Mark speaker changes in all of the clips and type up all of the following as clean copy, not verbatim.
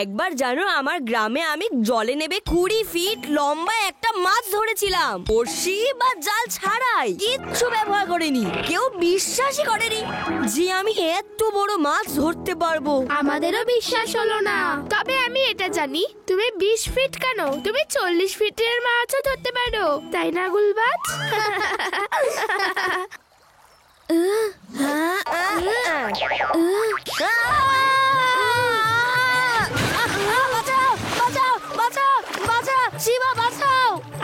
Speaker 1: একবার জানো আমার গ্রামে আমি জলে নেবে 20 ফিট লম্বা একটা মাছ ধরেছিলাম, বড়শি বা জাল ছাড়াই, কিচ্ছু ব্যবহার করিনি। কেউ বিশ্বাসই করেনি যে আমি এত বড় মাছ ধরতে পারবো।
Speaker 2: আমাদেরও বিশ্বাস হলো না। তবে আমি এটা জানি, তুমি 20 ফিট কেন, তুমি 40 ফিটের মাছও ধরতে পারো, তাই না গুলবাজ?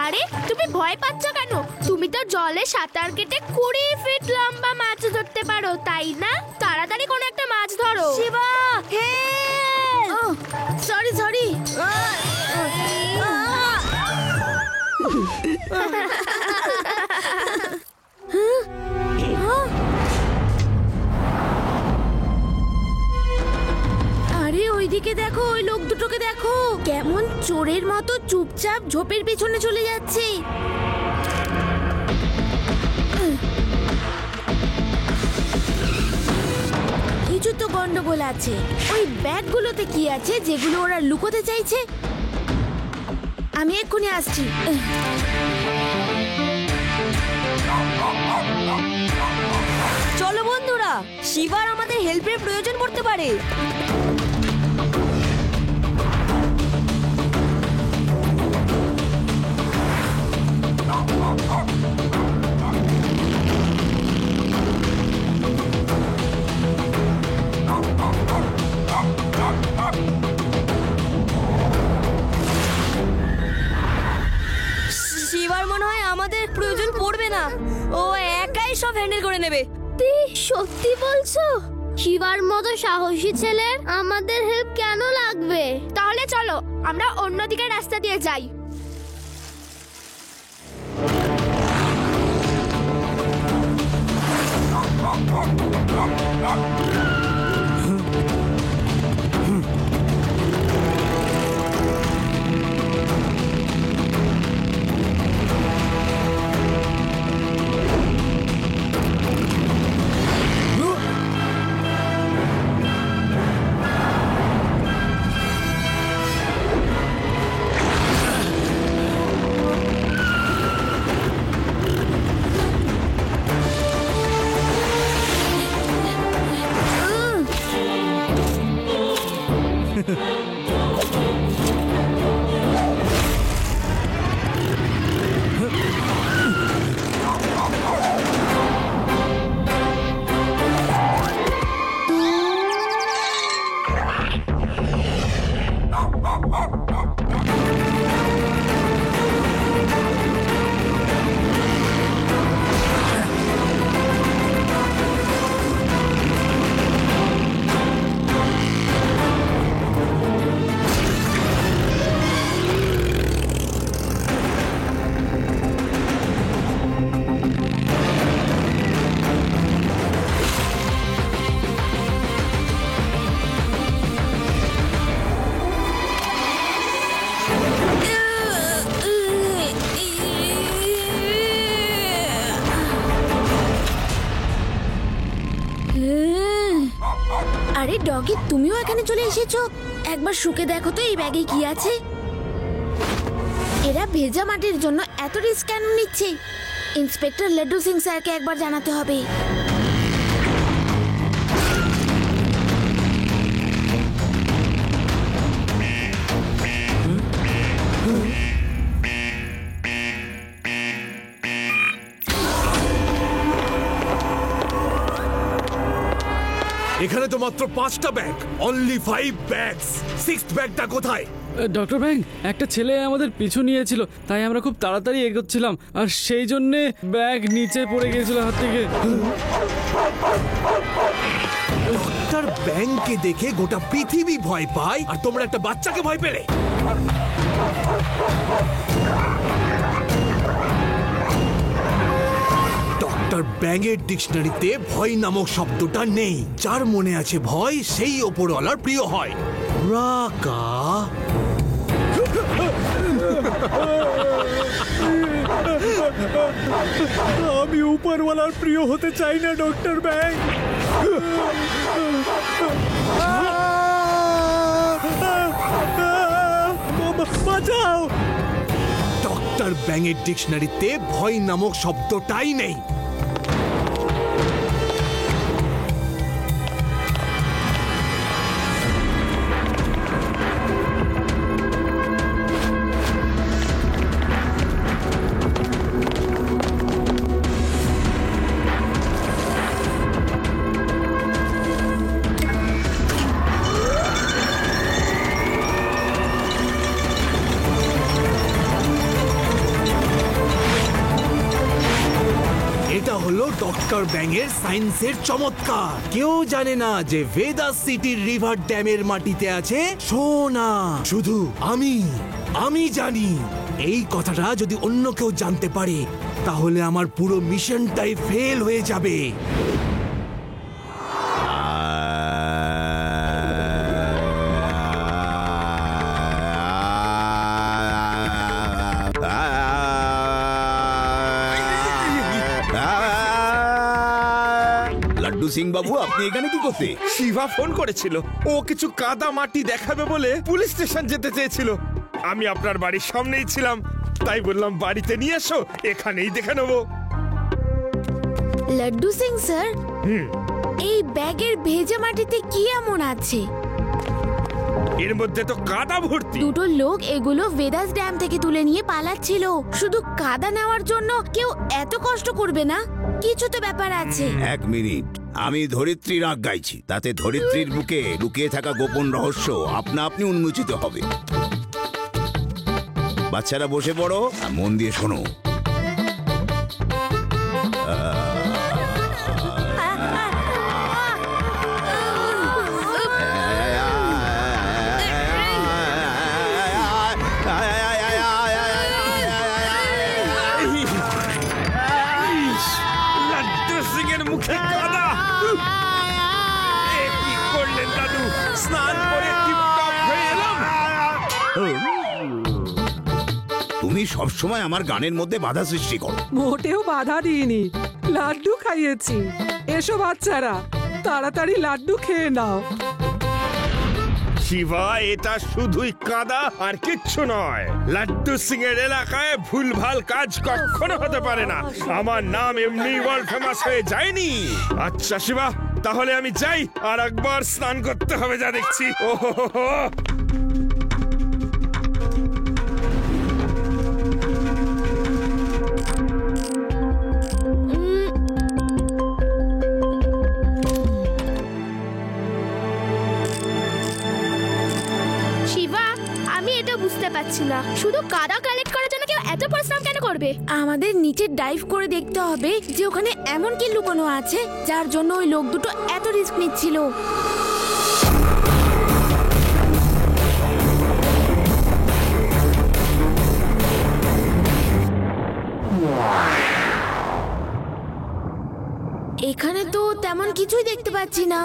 Speaker 2: আরে তুমি ভয় পাচ্ছ কেন? তুমি তো জলে সাঁতার কেটে 20 ফিট লম্বা মাছ ধরতে পারো, তাই না? তাড়াতাড়ি কোনো একটা মাছ ধরো।
Speaker 1: Shiva,
Speaker 2: sorry sorry. আরে ওইদিকে দেখো, ওই লোক দুটোকে দেখো, কেমন চোরের মতো চুপচাপ ঝোপের পেছনে চলে যাচ্ছে। কিছু তো গন্ডগোল আছে। ওই ব্যাগগুলোতে কি আছে যেগুলো ওরা লুকোতে চাইছে? আমি এক্ষুনি আসছি।
Speaker 1: চলো বন্ধুরা, শিবার আমাদের হেল্পের প্রয়োজন পড়তে পারে। শিবার মনে হয় আমাদের প্রয়োজন পড়বে না, ও একাই সব হ্যান্ডেল করে নেবে।
Speaker 2: সত্যি বলছো? শিবার মতো সাহসী ছেলের আমাদের হেল্প কেন লাগবে? তাহলে চলো আমরা অন্যদিকে রাস্তা দিয়ে যাই। আরে ডগি, তুমিও এখানে চলে এসেছো? একবার শুকে দেখো তো এই ব্যাগে কি আছে। এরা ভেজা মাটির জন্য এত রিস্ক কেন নিচ্ছে? ইন্সপেক্টর লাড্ডু সিং স্যারকে একবার জানাতে হবে।
Speaker 3: এখানে তো মাত্র 5টা ব্যাগ, অনলি 5 ব্যাগস। 6th ব্যাগটা কোথায়?
Speaker 4: ডক্টর ব্যাং, একটা ছেলে আমাদের পিছু নিয়েছিল, তাই আমরা খুব তাড়াতাড়ি এগোচ্ছিলাম, আর সেই জন্যে ব্যাগ নিচে পড়ে গিয়েছিল হাত থেকে।
Speaker 3: ডক্টর ব্যাংকে দেখে গোটা পৃথিবী ভয় পায়, আর তোমরা একটা বাচ্চাকে ভয় পেলে? ডক্টর ব্যাঙের ডিকশনারিতে ভয় নামক শব্দটা নেই। যার মনে আছে ভয়, সেই ওপরওয়ালার প্রিয় হয়। রাকা
Speaker 5: আমি উপরওয়ালার প্রিয় হতে চাই না ডক্টর ব্যাং। বাঁচাও।
Speaker 3: ডক্টর ব্যাঙের ডিকশনারিতে ভয় নামক শব্দটাই নেই। এটা হলো ডক্টর ব্যাঙের সায়েন্সের চমৎকার। কেউ জানে না যে ভেদাস সিটির রিভার ড্যামের মাটিতে আছে সোনা। শুধু আমি জানি। এই কথাটা যদি অন্য কেউ জানতে পারে তাহলে আমার পুরো মিশনটাই ফেল হয়ে যাবে।
Speaker 6: লাড্ডু সিং বাবু, আপনি এখানে কি করতে?
Speaker 7: শিবা ফোন করেছিল, ও কিছু কাদা মাটি দেখাবে বলে পুলিশ স্টেশন যেতে চেয়েছিল। আমি আপনার বাড়ির সামনেই ছিলাম, তাই বললাম বাড়িতে নিয়ে এসো, এখানেই দেখে নেবো।
Speaker 2: লাড্ডু সিং স্যার, এই ব্যাগের ভেজা মাটিতে কি এমন আছে?
Speaker 7: এর মধ্যে তো কাদা ভর্তি।
Speaker 2: দুটো লোক এগুলো ভেদাস ড্যাম থেকে তুলে নিয়ে পালাচ্ছিল। শুধু কাদা নেওয়ার জন্য কেউ এত কষ্ট করবে না? কিছু তো ব্যাপার আছে।
Speaker 6: এক মিনিট, আমি ধরিত্রী রাগ গাইছি, তাতে ধরিত্রীর বুকে লুকিয়ে থাকা গোপন রহস্য আপনা আপনি উন্মোচিত হবে। বাচ্চারা বসে পড়ো, মন দিয়ে শোনো।
Speaker 7: লাড্ডু সিং এর মুখে কাদা। এ কি করলেন দাদু? স্নান করে টিপটপ হয়ে এলাম।
Speaker 6: তুমি সবসময় আমার গানের মধ্যে বাধা সৃষ্টি করো।
Speaker 8: মোটেও বাধা দিইনি, লাড্ডু খাইয়েছি। এসো বাচ্চারা, তাড়াতাড়ি লাড্ডু খেয়ে নাও।
Speaker 7: শিবা, এটা শুধুই কাদা আর কিচ্ছু নয়। লাড্ডু সিং এর এলাকায় ভুলভাল কাজ কখনো হতে পারে না। আমার নাম এমনি ওয়ার্ল্ড ফেমাস হয়ে যায়নি। আচ্ছা শিবা, তাহলে আমি যাই, আর একবার স্নান করতে হবে যা দেখছি। ওহো,
Speaker 2: শিবা, আমি এটা বুঝতে পারছি না, শুধু কাদা কালেক্ট করার জন্য কেউ এত পরিশ্রম কেন করবে? আমাদের নিচে ডাইভ করে দেখতে হবে যে ওখানে এমন কি লুকানো আছে যার জন্য ওই লোক দুটো এত রিস্ক নিচ্ছিল। এখানে তো তেমন কিছুই দেখতে পাচ্ছি না।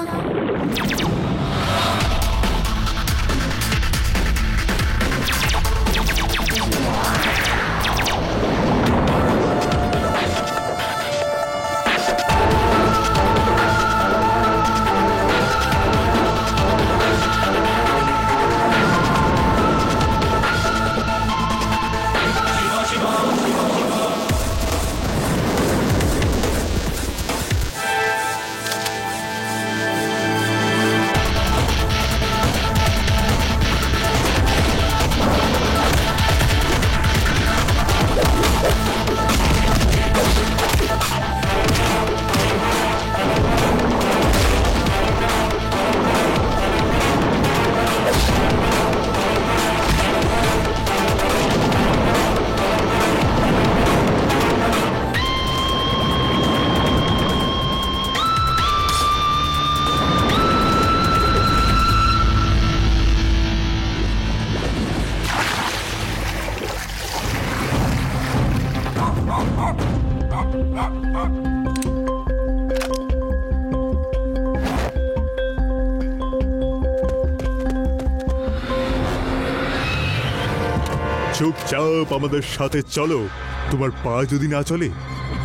Speaker 5: চুপচাপ আমাদের সাথে চলো। তোমার পা যদি না চলে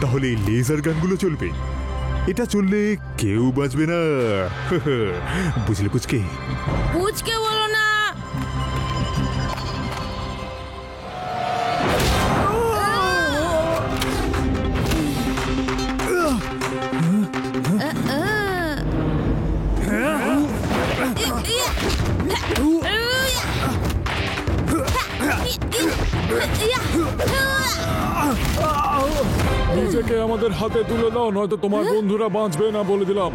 Speaker 5: তাহলে এই লেজার গানগুলো চলবে। এটা চললে কেউ বাঁচবে না। বুঝলে পুচকে?
Speaker 1: পুচকে বলো না।
Speaker 5: নিজেকে আমাদের হাতে তুলে দাও, নয়তো তোমার বন্ধুরা বাঁচবে না, বলে দিলাম।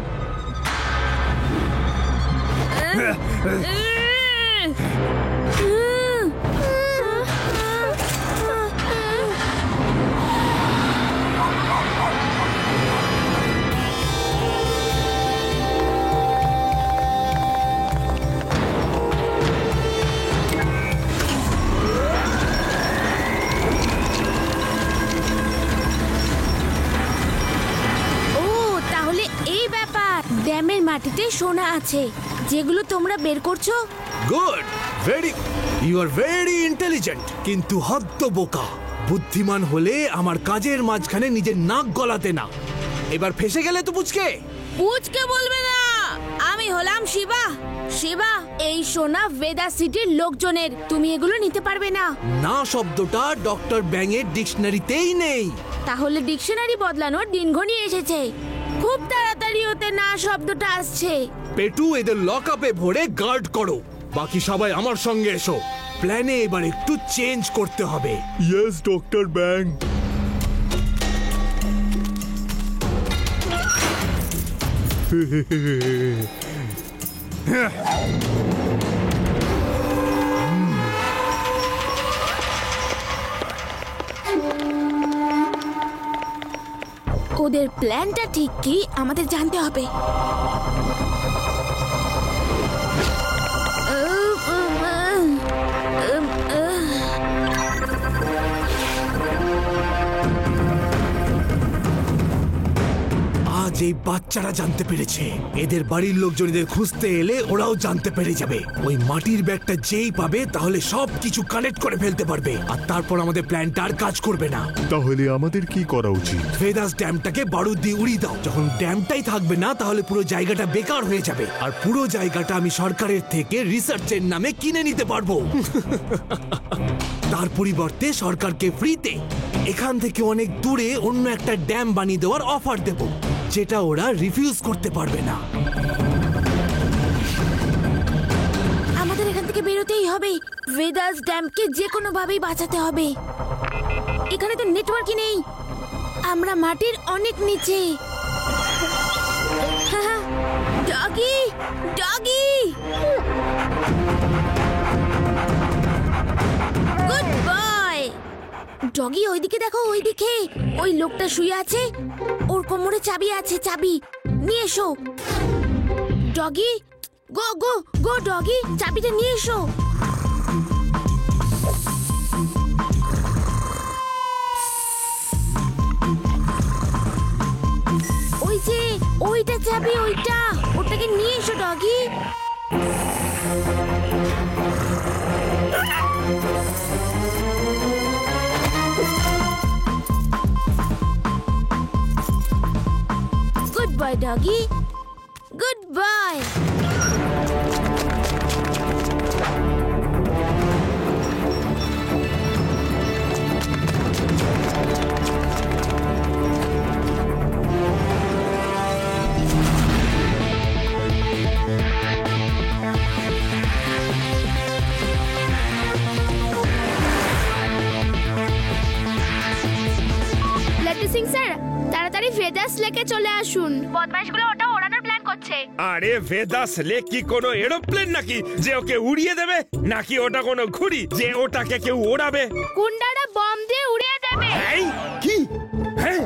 Speaker 2: ড্যামের মাটিতে সোনা আছে, যেগুলো তোমরা বের করছো।
Speaker 3: Good, you are very intelligent, কিন্তু হদ্দ বোকা। বুদ্ধিমান হলে আমার কাজের মাঝখানে নিজের নাক গলাতে না। এবার ফেসে গেলে তো পুচকে।
Speaker 2: পুচকে বলবে না, আমি হলাম শিবা। শিবা, এই সোনা ভেদা সিটির লোকজনের, তুমি এগুলো নিতে পারবে না।
Speaker 3: না শব্দটা ডক্টর ব্যাং এর ডিকশনারিতেই নেই।
Speaker 2: তাহলে ডিকশনারি বদলানোর দিন ঘনিয়ে এসেছে। খুব তাড়াতাড়ি ওতে না শব্দটা আসছে।
Speaker 3: পেটু, এদের লক আপে ভরে গার্ড করো। বাকি সবাই আমার সঙ্গে এসো। প্ল্যানে এবার একটু চেঞ্জ করতে হবে।
Speaker 5: ইয়েস ডক্টর ব্যাং।
Speaker 2: ওদের প্ল্যানটা ঠিক কি আমাদের জানতে হবে।
Speaker 3: আজ এই বাচ্চারা জানতে পেরেছে। এদের বাড়ির লোকজন এদের খুঁজতে এলে ওরাও জানতে পেরে যাবে। ওই মাটির ব্যাগটা যেই পাবে তাহলে সবকিছু কানেক্ট করে ফেলতে পারবে, আর তারপর আমাদের প্ল্যানটা আর কাজ করবে না।
Speaker 5: তাহলে আমাদের কি করা উচিত?
Speaker 3: ভেদাস ড্যামটাকে বারুদ দিয়ে উড়িয়ে দাও। যখন ড্যামটাই থাকবে না তাহলে পুরো জায়গাটা বেকার হয়ে যাবে, আর পুরো জায়গাটা আমি সরকারের থেকে রিসার্চের নামে কিনে নিতে পারবো। তার পরিবর্তে সরকারকে ফ্রিতে এখান থেকে অনেক দূরে অন্য একটা ড্যাম বানিয়ে দেওয়ার অফার দেব, যেটা ওরা রিফিউজ করতে পারবে না।
Speaker 2: আমাদের এখান থেকে বেরোতেই হবে। ভেদাস ড্যামকে যে কোনো ভাবেই বাঁচাতে হবে। এখানে তো নেটওয়ার্কই নেই, আমরা মাটির অনেক নিচে। Doggy, doggy, good boy. Doggy, ওইদিকে দেখো, ওইদিকে ওই লোকটা শুয়ে আছে, ওর কোমরে চাবি আছে। চাবি নিয়ে এসো। ডগি, গো গো গো, ডগি, চাবিটা নিয়ে এসো। ওই যে ওইটা চাবি, ওইটা, ওটাকে নিয়ে এসো doggy. Good boy, doggy. Good boy. Laddu Singh sir, তাড়াতাড়ি ভেদাস লেকে চলে আসুন। বদমাইশগুলো ওটা ওড়ানোর প্ল্যান করছে।
Speaker 7: আরে ভেদাস লেক কি কোনো এরোপ্লেন নাকি যে ওকে উড়িয়ে দেবে? নাকি ওটা কোনো ঘুড়ি যে ওটাকে কেউ ওড়াবে?
Speaker 2: গুন্ডারা বম দিয়ে উড়িয়ে দেবে।
Speaker 7: এই কি? হ্যাঁ,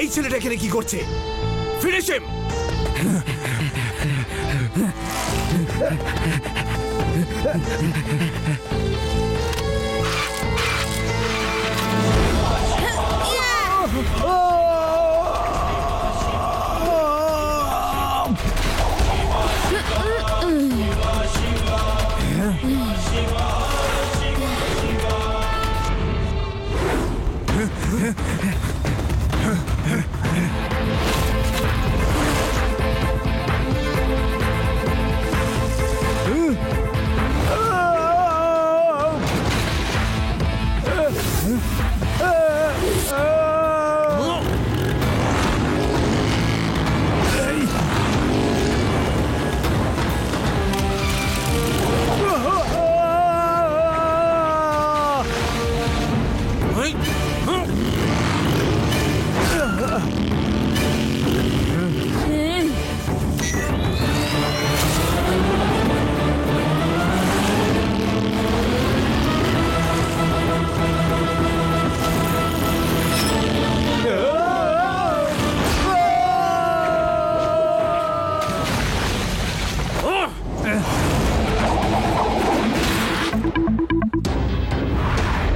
Speaker 3: এই ছেলেটা এখানে কি করছে? ফিনিশ হিম!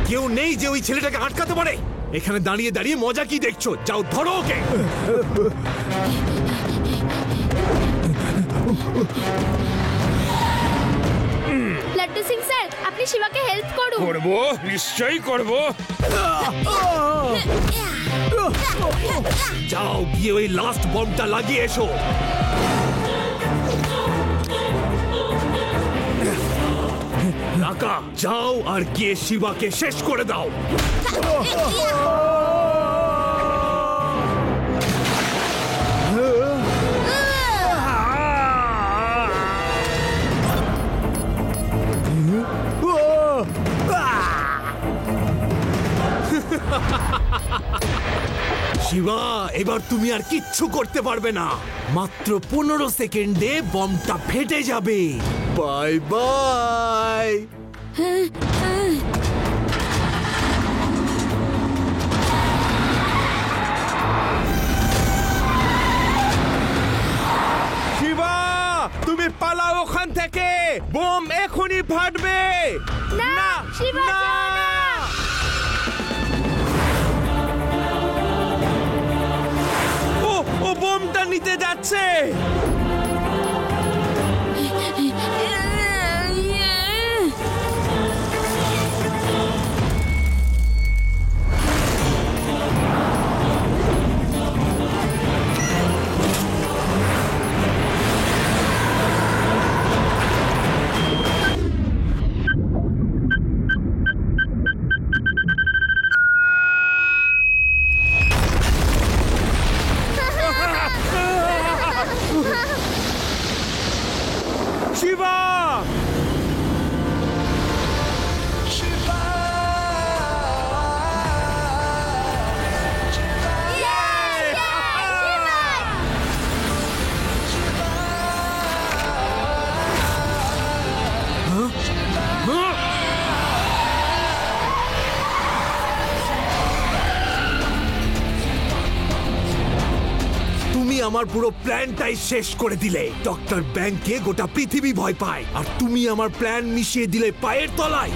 Speaker 3: কেউ নেই যে ওই ছেলেটাকে আটকাতে পারে। এখানে দাঁড়িয়ে দাঁড়িয়ে মজা কি দেখছো? যাও ধরো ওকে।
Speaker 2: লাড্ডু সিং স্যার, আপনি শিবাকে হেল্প করুন।
Speaker 7: করবো, নিশ্চয়ই করবো।
Speaker 3: যাও গিয়ে ওই লাস্ট বমটা লাগিয়ে এসো। রাকা, যাও আর গিয়ে শিবাকে শেষ করে দাও। শিবা, এবার তুমি আর কিচ্ছু করতে পারবে না। মাত্র 15 সেকেন্ডে বমটা ফেটে যাবে। Bye bye.
Speaker 7: শিবা, তুমি পালাও ওখান থেকে, বোম এখনই ফাটবে।
Speaker 2: না, শিবা,
Speaker 7: না।
Speaker 2: যাও না।
Speaker 7: ও বোমটা নিতে যাচ্ছে। শিবা,
Speaker 3: তুমি আমার পুরো প্ল্যানটাই শেষ করে দিলে। ডক্টর ব্যাংকে গোটা পৃথিবী ভয় পায়, আর তুমি আমার প্ল্যান মিশিয়ে দিলে পায়ের তলায়।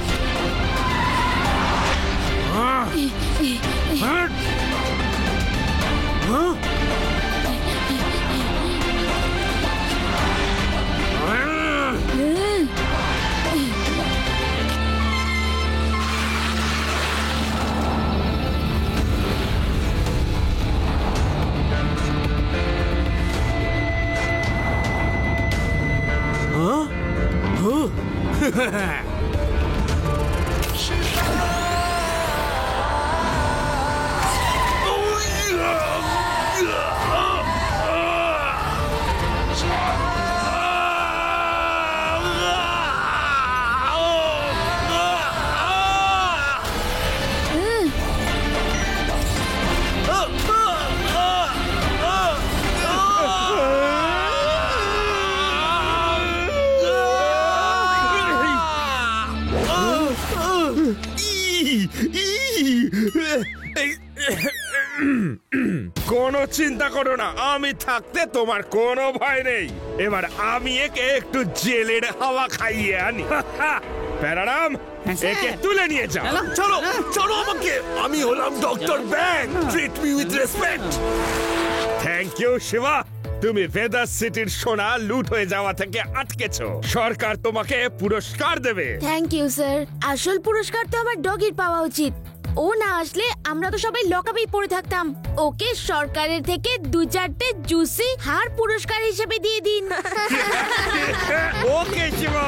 Speaker 7: কোনো চিন্তা করো না, আমি থাকতে তোমার কোনো ভয় নেই। এবার আমি একে একটু জেলের হাওয়া খাইয়ে আনি। প্যারারাম, একে তুলে নিয়ে যাও।
Speaker 3: চলো চলো আমাকে। আমি হলাম doctor Bang. Treat me with respect.
Speaker 7: Thank you Shiva. তুমি ভেদাস সিটির সোনা লুট হয়ে যাওয়া থেকে আটকেছো। সরকার তোমাকে পুরস্কার দেবে।
Speaker 2: Thank you sir. আসল পুরস্কার তো আমার ডগির পাওয়া উচিত। ও না আসলে আমরা তো সবাই লকআপেই পড়ে থাকতাম। ওকে সরকারের থেকে 2-4টে জুসি হার পুরস্কার হিসেবে দিয়ে দিন।
Speaker 7: ওকে শিবা।